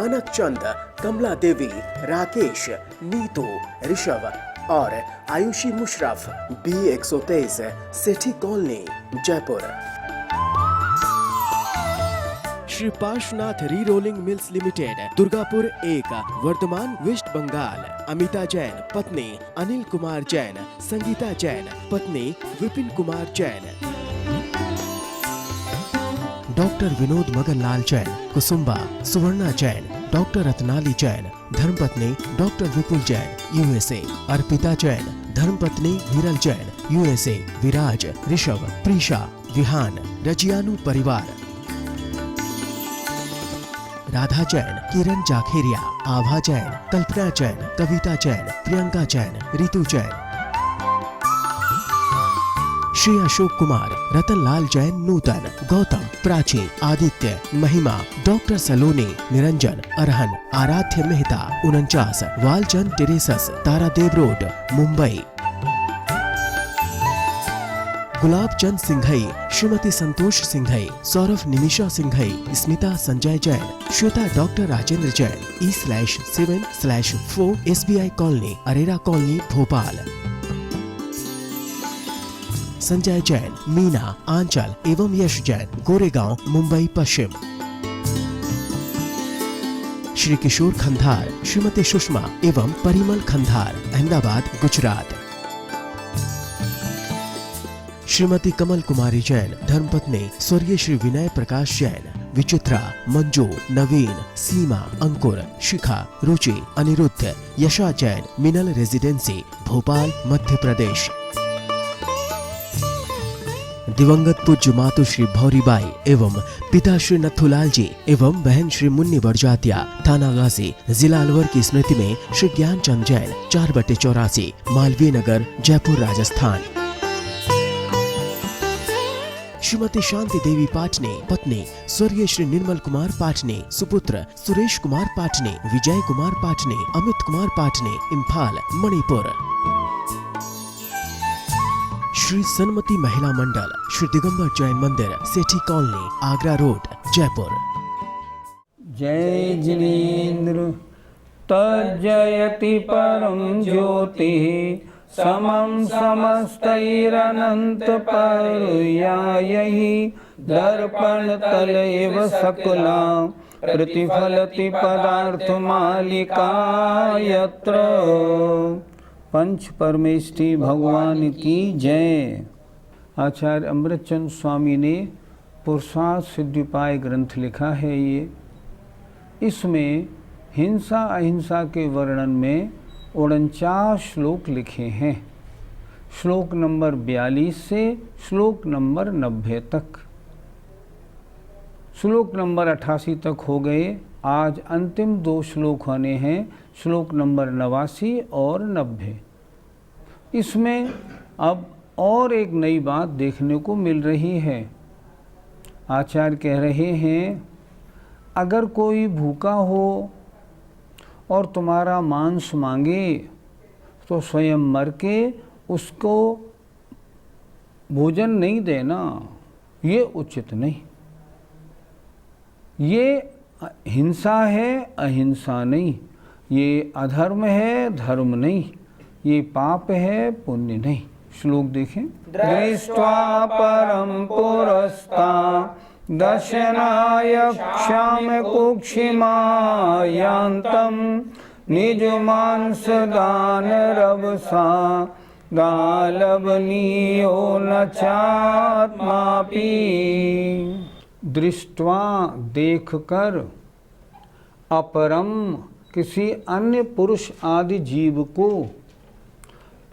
मानक चंद, कमला देवी, राकेश, नीतू, ऋषभ और Ayushi Musharaf, B123, Sethi colony, Jaipur. Shri Parshwanath re rolling mills limited, Durgapur 1, Vardhaman, west Bengal. Amita Jain, पत्नी अनिल कुमार जैन, संगीता जैन, पत्नी विपिन कुमार जैन। डॉक्टर विनोद मगनलाल जैन, कुसुम्बा, सुवर्णा जैन, डॉक्टर रत्नाली जैन, धर्मपत्नी डॉक्टर विपुल जैन, USA। अर्पिता जैन, धर्मपत्नी विरल जैन, USA। विराज, ऋषभ, प्रीशा, विहान, रजियानु परिवार। राधा जैन, किरण जाखेरिया, आभा जैन, कल्पना जैन, कविता जैन, प्रियंका जैन, रितु जैन। श्री अशोक कुमार, रतनलाल जैन, नूतन, गौतम, प्राची, आदित्य, महिमा, डॉक्टर सलोनी, Niranjan, Arhan, Aaradhya Mehta, 49, Walchand terraces, Tardeo road, Mumbai. Gulab Chand Singhai, Shrimati Santosh Singhai, Saurabh Nimisha Singhai, Smita Sanjay Jain, Shweta doctor Rajendra Jain, E/7/4 SBI colony, Arera colony, Bhopal. Sanjay Jain, Meena, Aanchal एवं यश जैन, गोरेगांव, मुंबई पश्चिम। श्री किशोर खंधार, श्रीमती सुषमा एवं परिमल खंधार, अहमदाबाद, गुजरात। श्रीमती कमल कुमारी जैन, धर्मपत्नी स्वर्गीय श्री विनय प्रकाश जैन, विचित्रा, मंजू, नवीन, सीमा, अंकुर, शिखा, रुचि, अनिरुद्ध, यशा जैन, मिनल रेजिडेंसी, भोपाल, मध्य प्रदेश। दिवंगत पूज्य मातु श्री भौरीबाई एवं पिता श्री नथुलाल जी एवं बहन श्री मुन्नी बड़जातिया, थाना गाजी, जिला अलवर की स्मृति में श्री ज्ञानचंद जैन, 4/84, मालवीय नगर, जयपुर, राजस्थान। श्रीमती शांति देवी पाटने, पत्नी स्वर्गीय श्री निर्मल कुमार पाटने, सुपुत्र सुरेश कुमार पाटने, विजय कुमार पाटने, अमित कुमार पाटने, इम्फाल, मणिपुर। श्री सन्मति महिला मंडल, श्री दिगंबर जैन मंदिर, सेठी कॉलोनी, आगरा रोड, जयपुर। जय जिनेन्द्र तज्जयति परम ज्योतिः समं समस्तैरनंत पर्यायैः दर्पणतल एव सकला प्रतिफलति पदार्थमालिका यत्र। पंच परमेष्ठी भगवान की जय। आचार्य अमृतचंद स्वामी ने पुरुषार्थ सिद्धिपाय ग्रंथ लिखा है। इसमें हिंसा अहिंसा के वर्णन में 49 श्लोक लिखे हैं। श्लोक नंबर 42 से श्लोक नंबर 90 तक। श्लोक नंबर 88 तक हो गए। आज अंतिम 2 श्लोक होने हैं, श्लोक नंबर 89 और 90। इसमें अब और एक नई बात देखने को मिल रही है। आचार्य कह रहे हैं, अगर कोई भूखा हो और तुम्हारा मांस मांगे तो स्वयं मर के उसको भोजन नहीं देना, ये उचित नहीं। ये हिंसा है, अहिंसा नहीं। ये अधर्म है, धर्म नहीं। ये पाप है, पुण्य नहीं। श्लोक देखें। दृष्ट्वा परम पुरस्ता दशनाय क्षाम कुक्षिमायांतम निज मांस दान रवसा गालवनीयो न चात्मापि। दृष्ट्वा देखकर, अपरम किसी अन्य पुरुष आदि जीव को,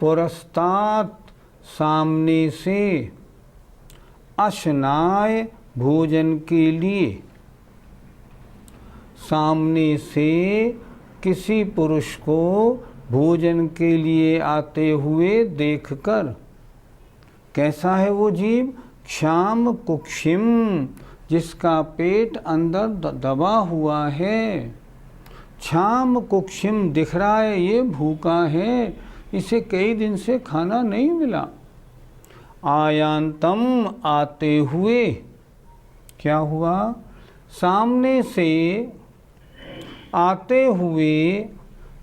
पुरस्तात् सामने से, अशनाय भोजन के लिए, सामने से किसी पुरुष को भोजन के लिए आते हुए देखकर। कैसा है वो जीव? क्षाम कुक्षिम, जिसका पेट अंदर दबा हुआ है। क्षाम कुक्षिम दिख रहा है, ये भूखा है, इसे कई दिन से खाना नहीं मिला। आयांतम आते हुए, क्या हुआ? सामने से आते हुए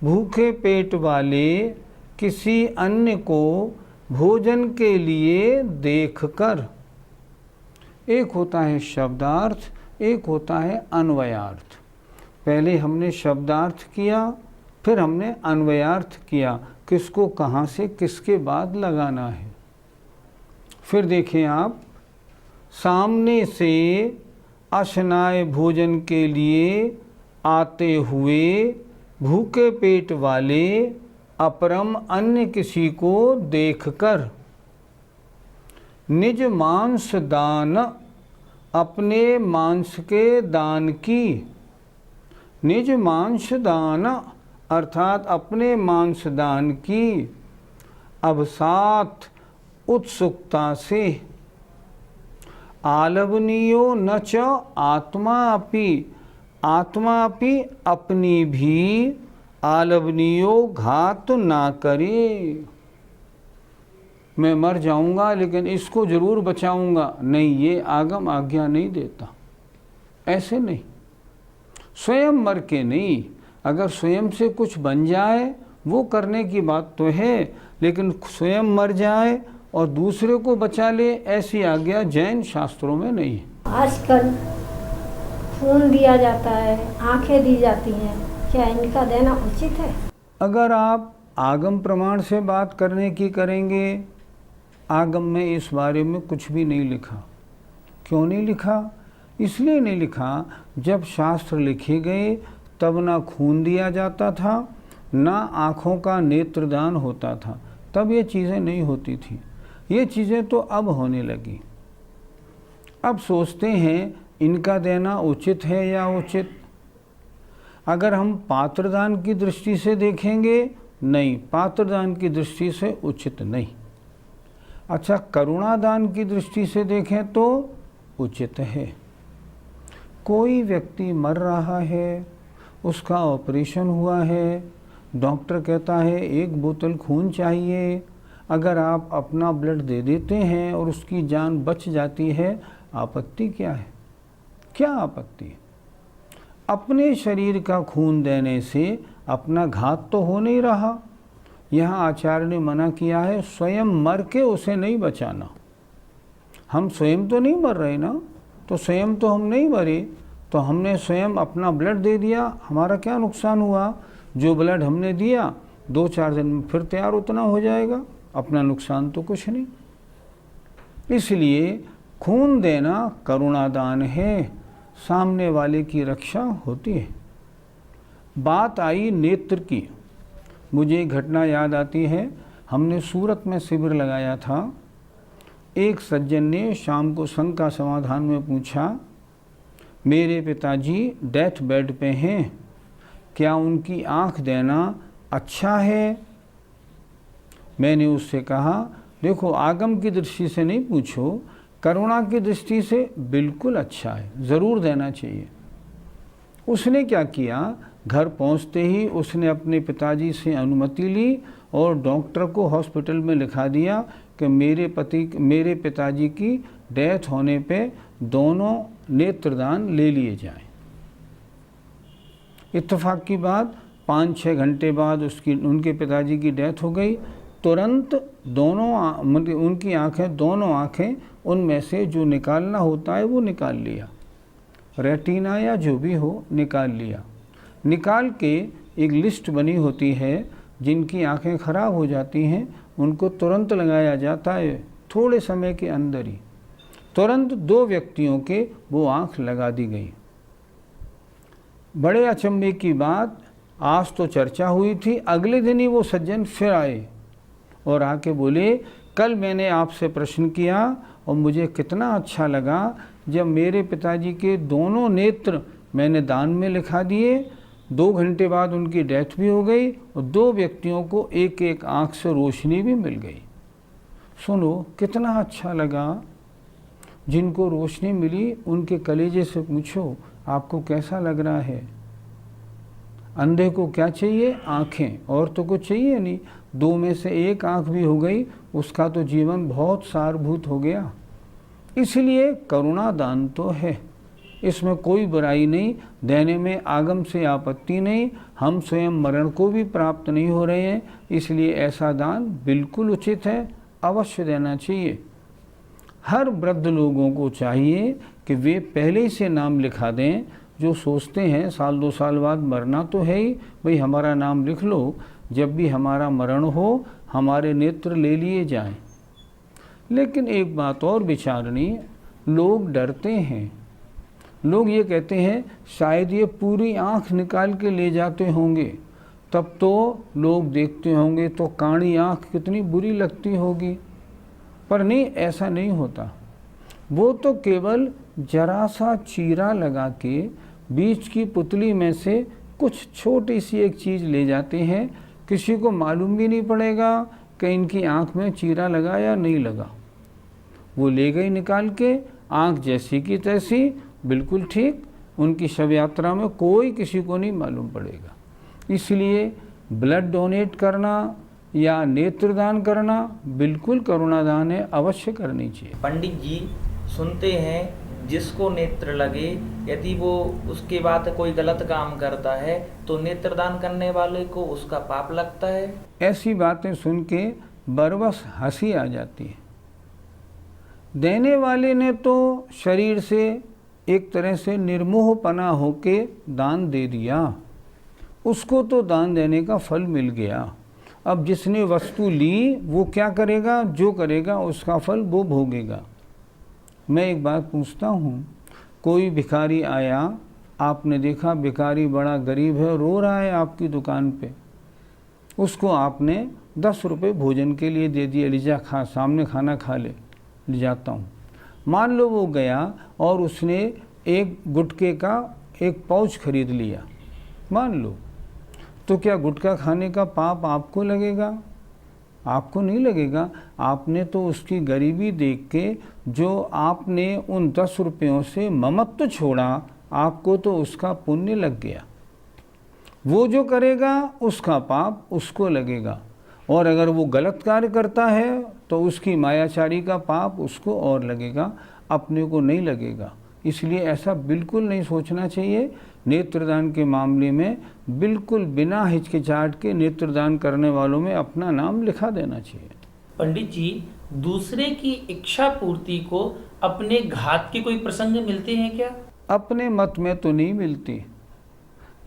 भूखे पेट वाले किसी अन्य को भोजन के लिए देखकर। एक होता है शब्दार्थ, एक होता है अन्वयार्थ। पहले हमने शब्दार्थ किया, फिर हमने अन्वयार्थ किया, किसको कहाँ से किसके बाद लगाना है। फिर देखें आप, सामने से अशनाय भोजन के लिए आते हुए भूखे पेट वाले अपरम अन्य किसी को देखकर। निज मांस दान, अपने मांस के दान की। निज मांस दान अर्थात अपने मांस दान की अवसात उत्सुकता से। आलवनीयो न च आत्मा अपि, आत्मा अपि अपनी भी आलवनीयो घात ना करे। मैं मर जाऊंगा लेकिन इसको जरूर बचाऊंगा, नहीं, ये आगम आज्ञा नहीं देता। ऐसे नहीं, स्वयं मर के नहीं। अगर स्वयं से कुछ बन जाए वो करने की बात तो है, लेकिन स्वयं मर जाए और दूसरे को बचा ले, ऐसी आज्ञा जैन शास्त्रों में नहीं है। आजकल खून दिया जाता है, आंखें दी जाती हैं, क्या इनका देना उचित है? अगर आप आगम प्रमाण से बात करने की करेंगे, आगम में इस बारे में कुछ भी नहीं लिखा। क्यों नहीं लिखा? इसलिए नहीं लिखा, जब शास्त्र लिखे गए तब ना खून दिया जाता था, ना आँखों का नेत्रदान होता था। तब ये चीज़ें नहीं होती थी। ये चीज़ें तो अब होने लगी। अब सोचते हैं इनका देना उचित है या उचित। अगर हम पात्रदान की दृष्टि से देखेंगे, नहीं, पात्रदान की दृष्टि से उचित नहीं। अच्छा, करुणादान की दृष्टि से देखें तो उचित है। कोई व्यक्ति मर रहा है, उसका ऑपरेशन हुआ है, डॉक्टर कहता है 1 बोतल खून चाहिए। अगर आप अपना ब्लड दे देते हैं और उसकी जान बच जाती है, आपत्ति क्या है? क्या आपत्ति है? अपने शरीर का खून देने से अपना घात तो हो नहीं रहा। यहाँ आचार्य ने मना किया है स्वयं मर के उसे नहीं बचाना। हम स्वयं तो नहीं मर रहे ना, तो स्वयं तो हम नहीं मरे, तो हमने स्वयं अपना ब्लड दे दिया, हमारा क्या नुकसान हुआ? जो ब्लड हमने दिया 2-4 दिन में फिर तैयार उतना हो जाएगा, अपना नुकसान तो कुछ नहीं। इसलिए खून देना करुणादान है, सामने वाले की रक्षा होती है। बात आई नेत्र की, मुझे एक घटना याद आती है। हमने सूरत में शिविर लगाया था। एक सज्जन ने शाम को संघ का समाधान में पूछा, मेरे पिताजी डेथ बेड पे हैं, क्या उनकी आँख देना अच्छा है? मैंने उससे कहा, देखो आगम की दृष्टि से नहीं पूछो, करुणा की दृष्टि से बिल्कुल अच्छा है, ज़रूर देना चाहिए। उसने क्या किया, घर पहुंचते ही उसने अपने पिताजी से अनुमति ली और डॉक्टर को हॉस्पिटल में लिखा दिया कि मेरे पिताजी की डेथ होने पे दोनों नेत्रदान ले लिए जाएं। इत्तेफाक की बात, 5-6 घंटे बाद उनके पिताजी की डेथ हो गई। तुरंत उनकी आँखें, दोनों आँखें, उनमें से जो निकालना होता है वो निकाल लिया, रेटिना या जो भी हो निकाल लिया। निकाल के एक लिस्ट बनी होती है, जिनकी आँखें ख़राब हो जाती हैं उनको तुरंत लगाया जाता है, थोड़े समय के अंदर ही। तुरंत 2 व्यक्तियों के वो आँख लगा दी गई। बड़े अचंभे की बात, आज तो चर्चा हुई थी, अगले दिन ही वो सज्जन फिर आए और आके बोले, कल मैंने आपसे प्रश्न किया और मुझे कितना अच्छा लगा जब मेरे पिताजी के दोनों नेत्र मैंने दान में लिखा दिए। 2 घंटे बाद उनकी डेथ भी हो गई और 2 व्यक्तियों को एक आँख से रोशनी भी मिल गई। सुनो कितना अच्छा लगा। जिनको रोशनी मिली उनके कलेजे से पूछो आपको कैसा लग रहा है। अंधे को क्या चाहिए? आँखें, और तो कुछ चाहिए नहीं। 2 में से 1 आँख भी हो गई, उसका तो जीवन बहुत सारभूत हो गया। इसलिए करुणा दान तो है, इसमें कोई बुराई नहीं, देने में आगम से आपत्ति नहीं, हम स्वयं मरण को भी प्राप्त नहीं हो रहे हैं, इसलिए ऐसा दान बिल्कुल उचित है, अवश्य देना चाहिए। हर वृद्ध लोगों को चाहिए कि वे पहले ही से नाम लिखा दें। जो सोचते हैं साल 2 साल बाद मरना तो है ही, भाई हमारा नाम लिख लो, जब भी हमारा मरण हो हमारे नेत्र ले लिए जाएं। लेकिन एक बात और विचारणीय, लोग डरते हैं। लोग ये कहते हैं शायद ये पूरी आँख निकाल के ले जाते होंगे, तब तो लोग देखते होंगे तो काणी आँख कितनी बुरी लगती होगी। पर नहीं, ऐसा नहीं होता। वो तो केवल जरा सा चीरा लगा के बीच की पुतली में से कुछ छोटी सी एक चीज़ ले जाते हैं, किसी को मालूम भी नहीं पड़ेगा कि इनकी आँख में चीरा लगा या नहीं लगा। वो ले गई निकाल के, आँख जैसी की तैसी, बिल्कुल ठीक, उनकी शव यात्रा में कोई किसी को नहीं मालूम पड़ेगा। इसलिए ब्लड डोनेट करना या नेत्रदान करना बिल्कुल करुणादान है, अवश्य करनी चाहिए। पंडित जी, सुनते हैं जिसको नेत्र लगे, यदि वो उसके बाद कोई गलत काम करता है तो नेत्रदान करने वाले को उसका पाप लगता है। ऐसी बातें सुन के बरबस हंसी आ जाती है। देने वाले ने तो शरीर से एक तरह से निर्मोहपना होके दान दे दिया, उसको तो दान देने का फल मिल गया। अब जिसने वस्तु ली वो क्या करेगा? जो करेगा उसका फल वो भोगेगा। मैं एक बात पूछता हूँ, कोई भिखारी आया, आपने देखा भिखारी बड़ा गरीब है, रो रहा है आपकी दुकान पे, उसको आपने 10 रुपये भोजन के लिए दे दिए, लिजा खा, सामने खाना खा ले जाता हूँ। मान लो वो गया और उसने एक गुटखे का एक पाउच खरीद लिया, मान लो, तो क्या गुटखा खाने का पाप आपको लगेगा? आपको नहीं लगेगा। आपने तो उसकी गरीबी देख के जो आपने उन 10 रुपयों से ममत्व छोड़ा, आपको तो उसका पुण्य लग गया। वो जो करेगा उसका पाप उसको लगेगा, और अगर वो गलत कार्य करता है तो उसकी मायाचारी का पाप उसको और लगेगा, अपने को नहीं लगेगा। इसलिए ऐसा बिल्कुल नहीं सोचना चाहिए। नेत्रदान के मामले में बिल्कुल बिना हिचकिचाहट के नेत्रदान करने वालों में अपना नाम लिखा देना चाहिए। पंडित जी, दूसरे की इच्छा पूर्ति को अपने घात के कोई प्रसंग मिलते हैं क्या? अपने मत में तो नहीं मिलती,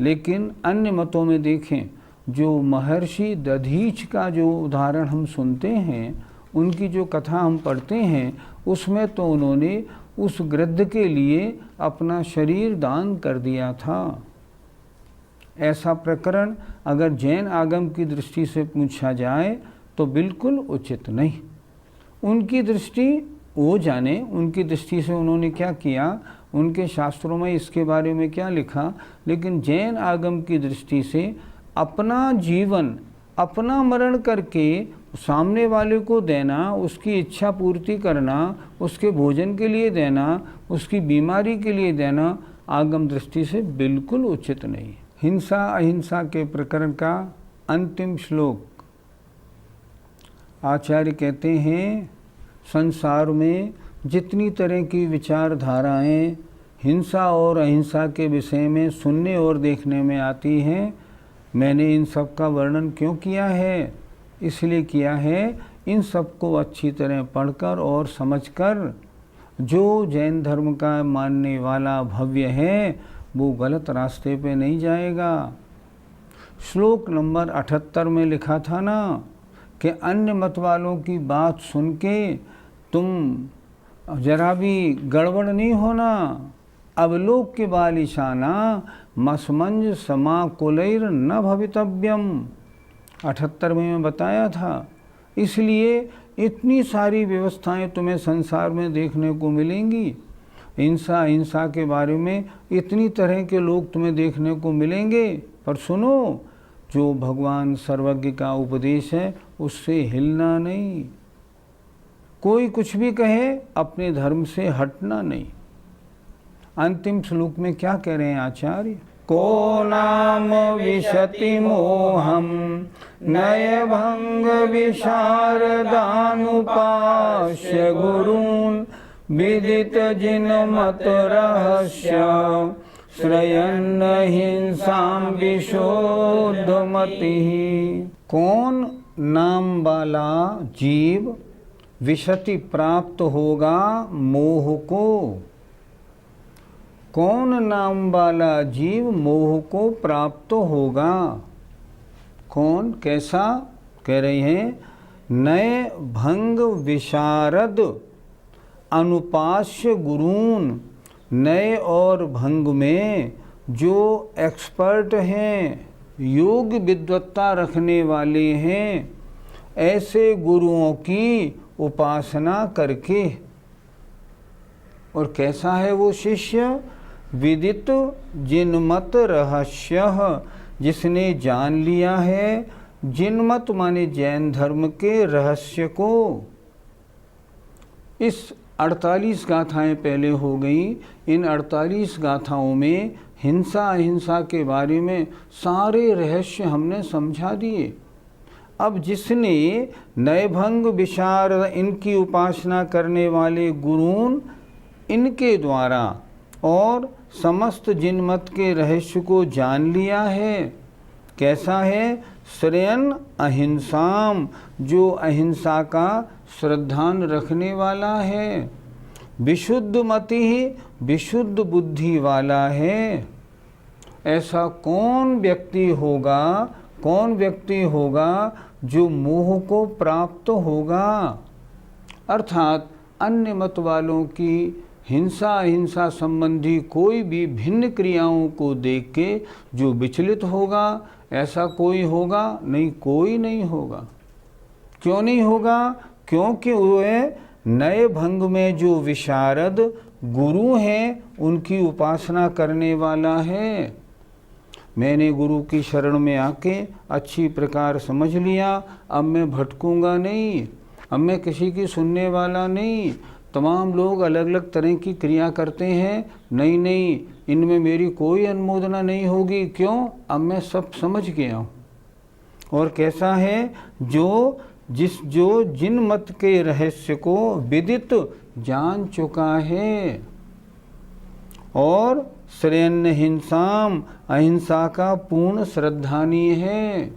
लेकिन अन्य मतों में देखें, जो महर्षि दधीच का जो उदाहरण हम सुनते हैं, उनकी जो कथा हम पढ़ते हैं, उसमें तो उन्होंने उस गृद्ध के लिए अपना शरीर दान कर दिया था। ऐसा प्रकरण अगर जैन आगम की दृष्टि से पूछा जाए तो बिल्कुल उचित नहीं। उनकी दृष्टि वो जाने, उनकी दृष्टि से उन्होंने क्या किया, उनके शास्त्रों में इसके बारे में क्या लिखा, लेकिन जैन आगम की दृष्टि से अपना जीवन, अपना मरण करके सामने वाले को देना, उसकी इच्छा पूर्ति करना, उसके भोजन के लिए देना, उसकी बीमारी के लिए देना, आगम दृष्टि से बिल्कुल उचित नहीं। हिंसा अहिंसा के प्रकरण का अंतिम श्लोक, आचार्य कहते हैं, संसार में जितनी तरह की विचारधाराएं हिंसा और अहिंसा के विषय में सुनने और देखने में आती हैं, मैंने इन सब का वर्णन क्यों किया है? इसलिए किया है, इन सब को अच्छी तरह पढ़कर और समझकर जो जैन धर्म का मानने वाला भव्य है वो गलत रास्ते पे नहीं जाएगा। श्लोक नंबर 78 में लिखा था ना कि अन्य मत वालों की बात सुन के तुम जरा भी गड़बड़ नहीं होना। अवलोक के बालिशाना मसमंज समाकुलैर न भवितव्यम, 78 में मैं बताया था। इसलिए इतनी सारी व्यवस्थाएं तुम्हें संसार में देखने को मिलेंगी। हिंसा हिंसा के बारे में इतनी तरह के लोग तुम्हें देखने को मिलेंगे, पर सुनो, जो भगवान सर्वज्ञ का उपदेश है उससे हिलना नहीं। कोई कुछ भी कहे, अपने धर्म से हटना नहीं। अंतिम श्लोक में क्या कह रहे हैं आचार्य? को नाम विशति मोहम नय भंग विशारदानुपास्य गुरून् विदित जिन मत रहस्य श्रयन्न हिंसाम विशुद्धमति। कौन नाम वाला जीव विशति प्राप्त होगा मोह को? कौन नाम वाला जीव मोह को प्राप्त होगा? कौन, कैसा? कह रहे हैं नए भंग विशारद अनुपास्य गुरून। नए और भंग में जो एक्सपर्ट हैं, योग विद्वत्ता रखने वाले हैं, ऐसे गुरुओं की उपासना करके। और कैसा है वो शिष्य? विदित जिनमत रहस्य, जिसने जान लिया है जिनमत माने जैन धर्म के रहस्य को। इस 48 गाथाएं पहले हो गई। इन 48 गाथाओं में हिंसा अहिंसा के बारे में सारे रहस्य हमने समझा दिए। अब जिसने नयभंग विशार इनकी उपासना करने वाले गुरुन इनके द्वारा और समस्त जिनमत के रहस्य को जान लिया है, कैसा है? श्रेयन अहिंसाम, जो अहिंसा का श्रद्धान रखने वाला है। विशुद्ध मति, विशुद्ध बुद्धि वाला है। ऐसा कौन व्यक्ति होगा, कौन व्यक्ति होगा जो मोह को प्राप्त होगा? अर्थात अन्य मत वालों की हिंसा अहिंसा संबंधी कोई भी भिन्न क्रियाओं को देख के जो विचलित होगा, ऐसा कोई होगा नहीं? कोई नहीं होगा। क्यों नहीं होगा? क्योंकि वे नए भंग में जो विशारद गुरु हैं उनकी उपासना करने वाला है। मैंने गुरु की शरण में आके अच्छी प्रकार समझ लिया, अब मैं भटकूंगा नहीं, अब मैं किसी की सुनने वाला नहीं। तमाम लोग अलग अलग तरह की क्रिया करते हैं, नहीं नहीं इनमें मेरी कोई अनुमोदना नहीं होगी। क्यों? अब मैं सब समझ गया हूँ। और कैसा है? जो जिन मत के रहस्य को विदित जान चुका है और श्रेयन हिंसाम अहिंसा का पूर्ण श्रद्धानीय है।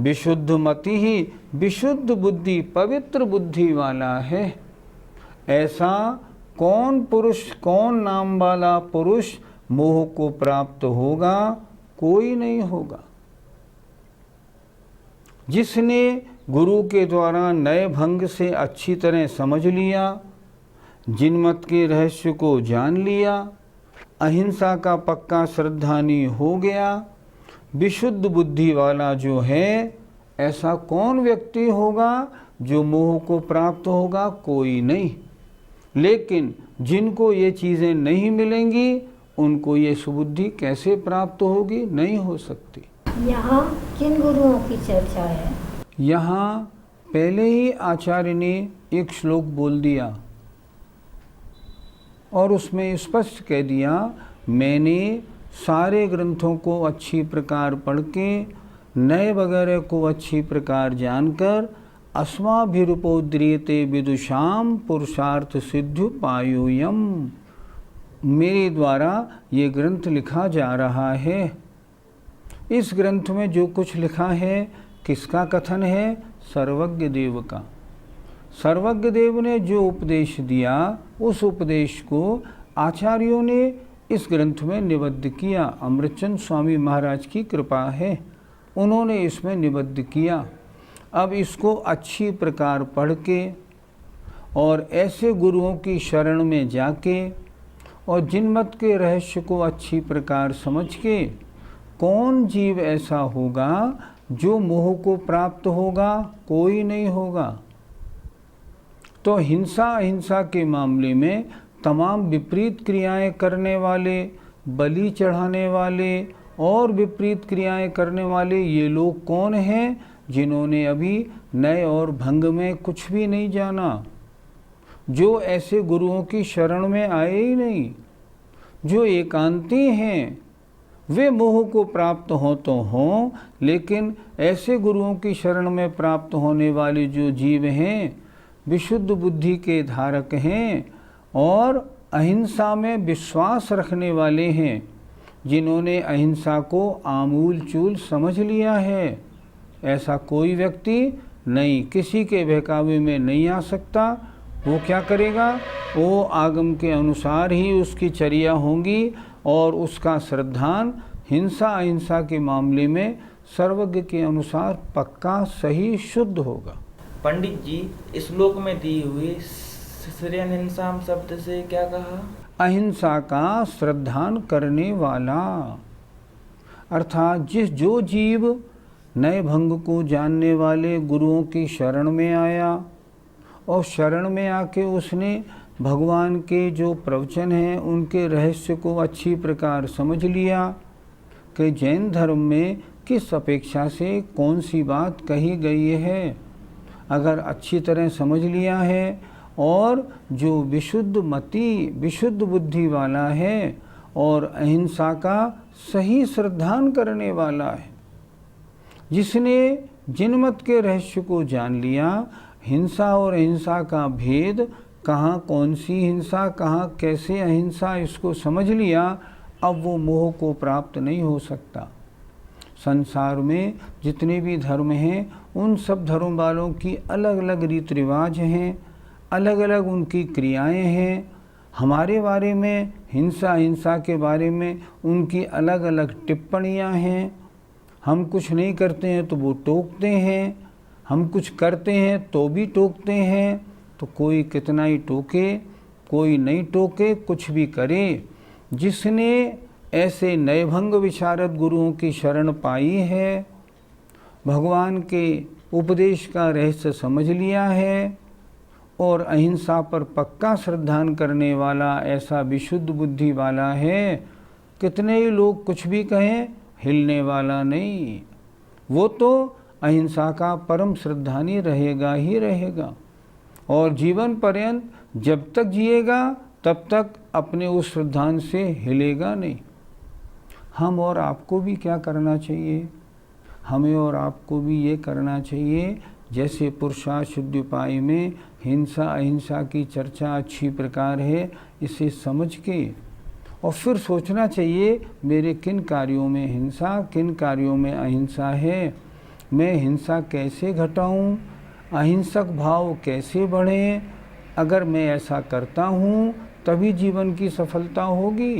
विशुद्ध मति ही विशुद्ध बुद्धि पवित्र बुद्धि वाला है। ऐसा कौन पुरुष, कौन नाम वाला पुरुष मोह को प्राप्त होगा? कोई नहीं होगा। जिसने गुरु के द्वारा नए भंग से अच्छी तरह समझ लिया, जिनमत के रहस्य को जान लिया, अहिंसा का पक्का श्रद्धानी हो गया, विशुद्ध बुद्धि वाला जो है, ऐसा कौन व्यक्ति होगा जो मोह को प्राप्त होगा? कोई नहीं। लेकिन जिनको ये चीज़ें नहीं मिलेंगी उनको ये सुबुद्धि कैसे प्राप्त होगी? नहीं हो सकती। यहाँ किन गुरुओं की चर्चा है? यहाँ पहले ही आचार्य ने एक श्लोक बोल दिया और उसमें स्पष्ट कह दिया, मैंने सारे ग्रंथों को अच्छी प्रकार पढ़ के नए वगैरह को अच्छी प्रकार जानकर अस्माभिरुपोद्रियते विदुषाम पुरुषार्थ सिद्ध्युपायोयम, मेरे द्वारा ये ग्रंथ लिखा जा रहा है। इस ग्रंथ में जो कुछ लिखा है किसका कथन है? सर्वज्ञ देव का। सर्वज्ञ देव ने जो उपदेश दिया उस उपदेश को आचार्यों ने इस ग्रंथ में निबद्ध किया। अमृतचंद स्वामी महाराज की कृपा है, उन्होंने इसमें निबद्ध किया। अब इसको अच्छी प्रकार पढ़ के और ऐसे गुरुओं की शरण में जाके और जिनमत के रहस्य को अच्छी प्रकार समझ के कौन जीव ऐसा होगा जो मोह को प्राप्त होगा? कोई नहीं होगा। तो हिंसा अहिंसा के मामले में तमाम विपरीत क्रियाएं करने वाले, बलि चढ़ाने वाले और विपरीत क्रियाएं करने वाले ये लोग कौन हैं? जिन्होंने अभी नए और भंग में कुछ भी नहीं जाना, जो ऐसे गुरुओं की शरण में आए ही नहीं, जो एकांती हैं, वे मोह को प्राप्त हो तो हों, लेकिन ऐसे गुरुओं की शरण में प्राप्त होने वाले जो जीव हैं, विशुद्ध बुद्धि के धारक हैं, और अहिंसा में विश्वास रखने वाले हैं, जिन्होंने अहिंसा को आमूल चूल समझ लिया है। ऐसा कोई व्यक्ति नहीं, किसी के बहकावे में नहीं आ सकता। वो क्या करेगा? वो आगम के अनुसार ही उसकी चर्या होंगी और उसका श्रद्धान हिंसा अहिंसा के मामले में सर्वज्ञ के अनुसार पक्का सही शुद्ध होगा। पंडित जी, इस श्लोक में दी हुई श्रेयन हिंसाम शब्द से क्या कहा? अहिंसा का श्रद्धान करने वाला, अर्थात जो जीव नए भंग को जानने वाले गुरुओं की शरण में आया और शरण में आके उसने भगवान के जो प्रवचन हैं उनके रहस्य को अच्छी प्रकार समझ लिया कि जैन धर्म में किस अपेक्षा से कौन सी बात कही गई है, अगर अच्छी तरह समझ लिया है और जो विशुद्ध मति विशुद्ध बुद्धि वाला है और अहिंसा का सही श्रद्धान करने वाला है, जिसने जिनमत के रहस्य को जान लिया, हिंसा और अहिंसा का भेद, कहाँ कौन सी हिंसा कहाँ कैसे अहिंसा, इसको समझ लिया, अब वो मोह को प्राप्त नहीं हो सकता। संसार में जितने भी धर्म हैं उन सब धर्म वालों की अलग अलग रीति रिवाज हैं, अलग अलग उनकी क्रियाएं हैं। हमारे बारे में हिंसा अहिंसा के बारे में उनकी अलग अलग टिप्पणियां हैं। हम कुछ नहीं करते हैं तो वो टोकते हैं, हम कुछ करते हैं तो भी टोकते हैं। तो कोई कितना ही टोके, कोई नहीं टोके, कुछ भी करे, जिसने ऐसे नयभंग विशारद गुरुओं की शरण पाई है, भगवान के उपदेश का रहस्य समझ लिया है और अहिंसा पर पक्का श्रद्धान करने वाला ऐसा विशुद्ध बुद्धि वाला है, कितने ही लोग कुछ भी कहें हिलने वाला नहीं। वो तो अहिंसा का परम श्रद्धानी रहेगा ही रहेगा और जीवन पर्यंत जब तक जिएगा तब तक अपने उस श्रद्धान से हिलेगा नहीं। हम और आपको भी क्या करना चाहिए? हमें और आपको भी ये करना चाहिए, जैसे पुरुषार्थ शुद्ध उपाय में हिंसा अहिंसा की चर्चा अच्छी प्रकार है, इसे समझ के और फिर सोचना चाहिए मेरे किन कार्यों में हिंसा किन कार्यों में अहिंसा है, मैं हिंसा कैसे घटाऊं, अहिंसक भाव कैसे बढ़े। अगर मैं ऐसा करता हूं तभी जीवन की सफलता होगी।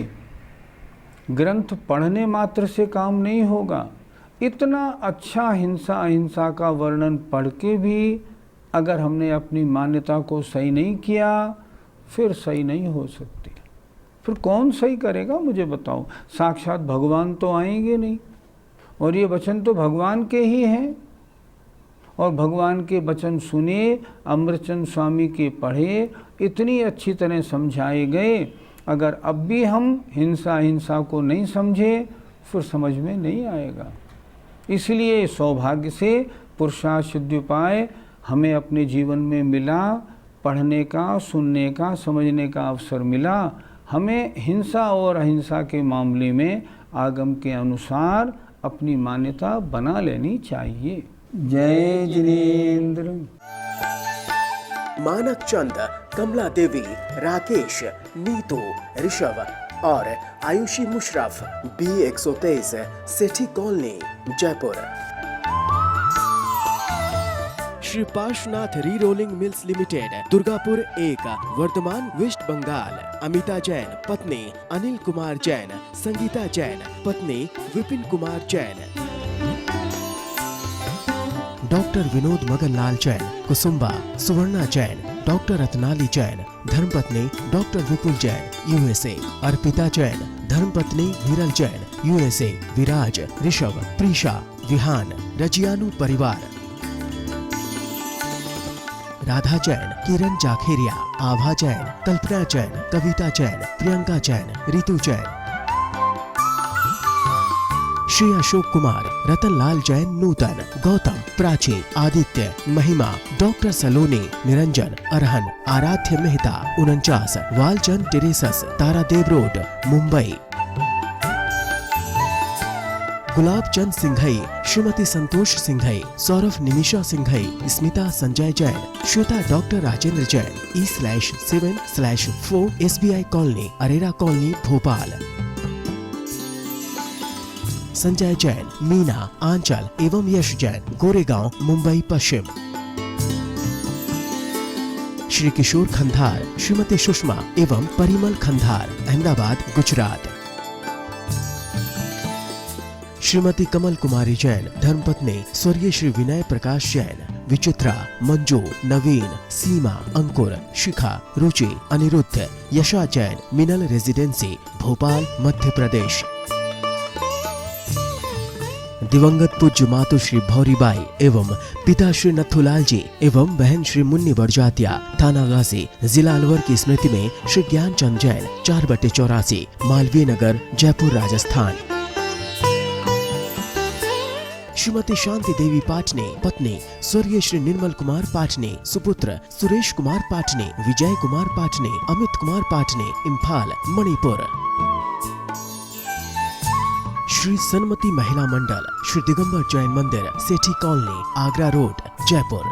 ग्रंथ पढ़ने मात्र से काम नहीं होगा। इतना अच्छा हिंसा अहिंसा का वर्णन पढ़ के भी अगर हमने अपनी मान्यता को सही नहीं किया, फिर सही नहीं हो सकती। फिर कौन सही करेगा मुझे बताओ? साक्षात भगवान तो आएंगे नहीं, और ये वचन तो भगवान के ही हैं। और भगवान के वचन सुने, अमृतचंद स्वामी के पढ़े, इतनी अच्छी तरह समझाए गए। अगर अब भी हम हिंसा अहिंसा को नहीं समझे, फिर समझ में नहीं आएगा। इसलिए सौभाग्य से पुरुषार्थ सिद्धियोपाय हमें अपने जीवन में मिला, पढ़ने का, सुनने का, समझने का अवसर मिला। हमें हिंसा और अहिंसा के मामले में आगम के अनुसार अपनी मान्यता बना लेनी चाहिए। जय जिनेन्द्र। मानक चंद, कमला देवी, राकेश, नीतू, ऋषभ और Ayushi Musharaf, B123, Sethi colony, Jaipur. Shri Parshwanath re rolling mills limited, Durgapur 1, Vardhaman, west Bengal. Amita Jain, पत्नी अनिल कुमार जैन, संगीता जैन, पत्नी विपिन कुमार जैन। डॉक्टर विनोद मगन लाल जैन, कुसुम्बा, सुवर्णा जैन, डॉक्टर रत्नाली जैन, धर्मपत्नी डॉक्टर विपुल जैन, USA। अर्पिता जैन, धर्मपत्नी विरल जैन, USA। विराज, ऋषभ, प्रीशा, विहान, रजियानु परिवार। राधा जैन, किरण जाखेरिया, आभा जैन, कल्पना जैन, कविता जैन, प्रियंका जैन, रितु जैन। श्री अशोक कुमार, रतन लाल जैन, नूतन, गौतम, प्राची, आदित्य, महिमा, डॉक्टर सलोनी, Niranjan, Arhan, Aaradhya Mehta, 49, Walchand terraces, Tardeo road, Mumbai. Gulab Chand Singhai, Shrimati Santosh Singhai, Saurabh Nimisha Singhai, Smita Sanjay Jain, Shweta doctor Rajendra Jain, E/7/4 SBI colony, Arera colony, Bhopal. Sanjay Jain, Meena, Aanchal एवं यश जैन, गोरेगांव, मुंबई पश्चिम। श्री किशोर खंधार, श्रीमती सुषमा एवं परिमल खंधार, अहमदाबाद, गुजरात। श्रीमती कमल कुमारी जैन, धर्मपत्नी स्वर्गीय श्री विनय प्रकाश जैन, विचित्रा, मंजू, नवीन, सीमा, अंकुर, शिखा, रुचि, अनिरुद्ध, यशा जैन, मिनल रेजिडेंसी, भोपाल, मध्य प्रदेश। दिवंगत पूज्य मातु श्री भौरीबाई एवं पिता श्री नथुलाल जी एवं बहन श्री मुन्नी बड़जातिया, थाना गाजी, जिला अलवर की स्मृति में श्री ज्ञानचंद जैन, 4/84, मालवीय नगर, जयपुर, राजस्थान। श्रीमती शांति देवी पाटने, पत्नी स्वर्गीय श्री निर्मल कुमार पाटने, सुपुत्र सुरेश कुमार पाटने, विजय कुमार पाटने, अमित कुमार पाटने, इम्फाल, मणिपुर। श्री सन्मति महिला मंडल, श्री दिगंबर जैन मंदिर, सेठी कॉलोनी, आगरा रोड, जयपुर।